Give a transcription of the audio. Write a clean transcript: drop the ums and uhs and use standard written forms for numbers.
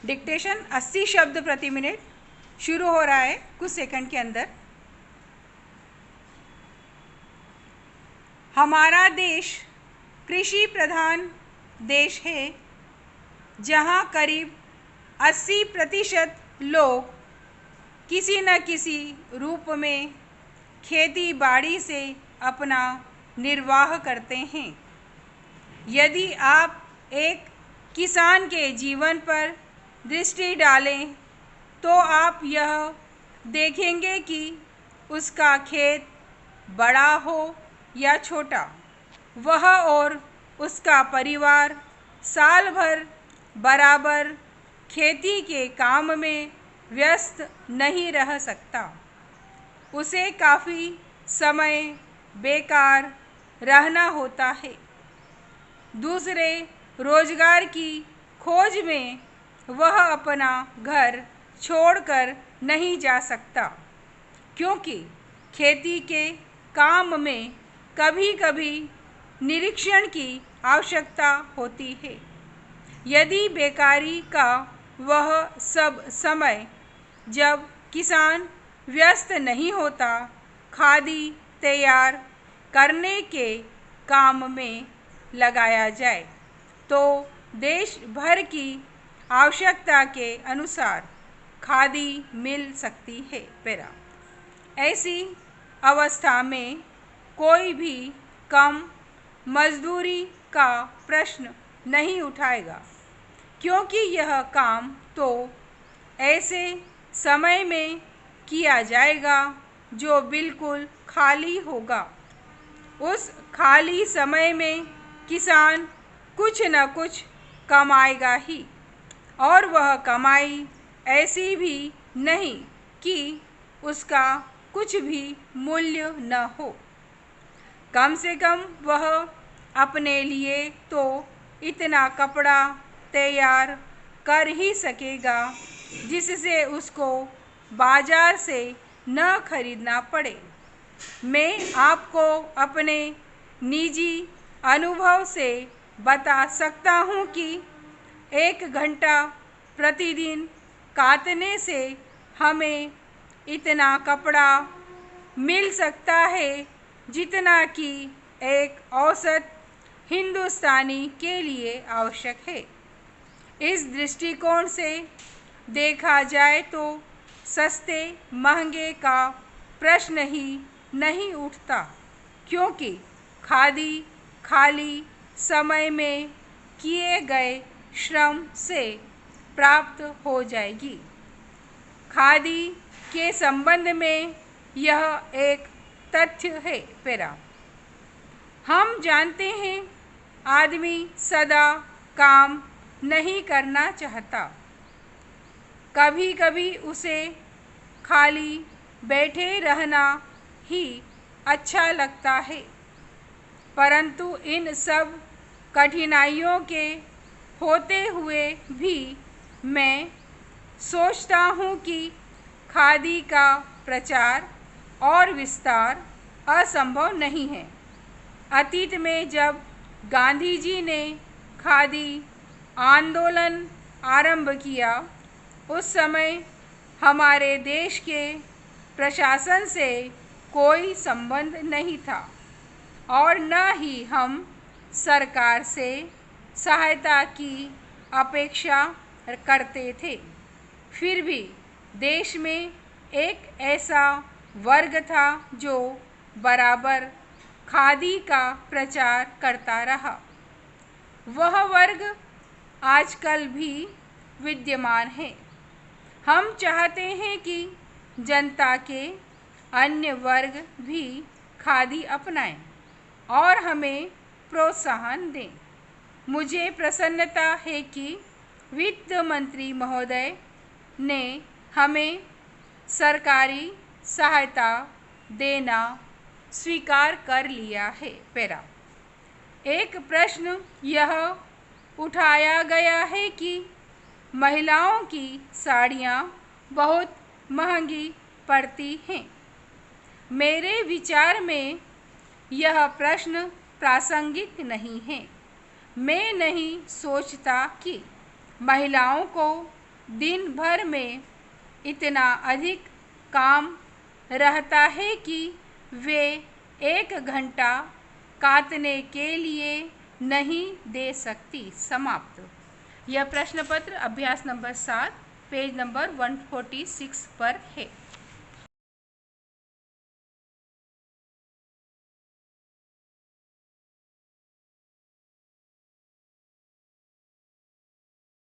Dictation 80 शब्द प्रति minute शुरू हो रहा है कुछ सेकंड के अंदर। हमारा देश कृषि प्रधान देश है, जहां करीब 80% लोग किसी न किसी रूप में खेती बाड़ी से अपना निर्वाह करते हैं। यदि आप एक किसान के जीवन पर दृष्टि डालें तो आप यह देखेंगे कि उसका खेत बड़ा हो या छोटा, वह और उसका परिवार साल भर बराबर खेती के काम में व्यस्त नहीं रह सकता। उसे काफ़ी समय बेकार रहना होता है। दूसरे रोजगार की खोज में वह अपना घर छोड़कर नहीं जा सकता, क्योंकि खेती के काम में कभी कभी निरीक्षण की आवश्यकता होती है। यदि बेकारी का वह सब समय जब किसान व्यस्त नहीं होता खादी तैयार करने के काम में लगाया जाए तो देश भर की आवश्यकता के अनुसार खादी मिल सकती है। पैरा ऐसी अवस्था में कोई भी कम मजदूरी का प्रश्न नहीं उठाएगा, क्योंकि यह काम तो ऐसे समय में किया जाएगा जो बिल्कुल खाली होगा। उस खाली समय में किसान कुछ न कुछ कमाएगा ही, और वह कमाई ऐसी भी नहीं कि उसका कुछ भी मूल्य न हो। कम से कम वह अपने लिए तो इतना कपड़ा तैयार कर ही सकेगा जिससे उसको बाजार से न खरीदना पड़े। मैं आपको अपने निजी अनुभव से बता सकता हूँ कि 1 घंटा प्रतिदिन काटने से हमें इतना कपड़ा मिल सकता है जितना कि एक औसत हिंदुस्तानी के लिए आवश्यक है। इस दृष्टिकोण से देखा जाए तो सस्ते महंगे का प्रश्न ही नहीं उठता, क्योंकि खादी खाली समय में किए गए श्रम से प्राप्त हो जाएगी। खादी के संबंध में यह एक तथ्य है। पैरा हम जानते हैं आदमी सदा काम नहीं करना चाहता। कभी कभी उसे खाली बैठे रहना ही अच्छा लगता है, परंतु इन सब कठिनाइयों के होते हुए भी मैं सोचता हूँ कि खादी का प्रचार और विस्तार असंभव नहीं है। अतीत में जब गांधी जी ने खादी आंदोलन आरंभ किया, उस समय हमारे देश के प्रशासन से कोई संबंध नहीं था और न ही हम सरकार से सहायता की अपेक्षा करते थे। फिर भी देश में एक ऐसा वर्ग था जो बराबर खादी का प्रचार करता रहा। वह वर्ग आजकल भी विद्यमान है। हम चाहते हैं कि जनता के अन्य वर्ग भी खादी अपनाएं और हमें प्रोत्साहन दें। मुझे प्रसन्नता है कि वित्त मंत्री महोदय ने हमें सरकारी सहायता देना स्वीकार कर लिया है। पैरा एक प्रश्न यह उठाया गया है कि महिलाओं की साड़ियाँ बहुत महंगी पड़ती हैं। मेरे विचार में यह प्रश्न प्रासंगिक नहीं है। मैं नहीं सोचता कि महिलाओं को दिन भर में इतना अधिक काम रहता है कि वे 1 घंटा काटने के लिए नहीं दे सकती। समाप्त। यह प्रश्न पत्र अभ्यास नंबर 7 पेज नंबर 146 पर है।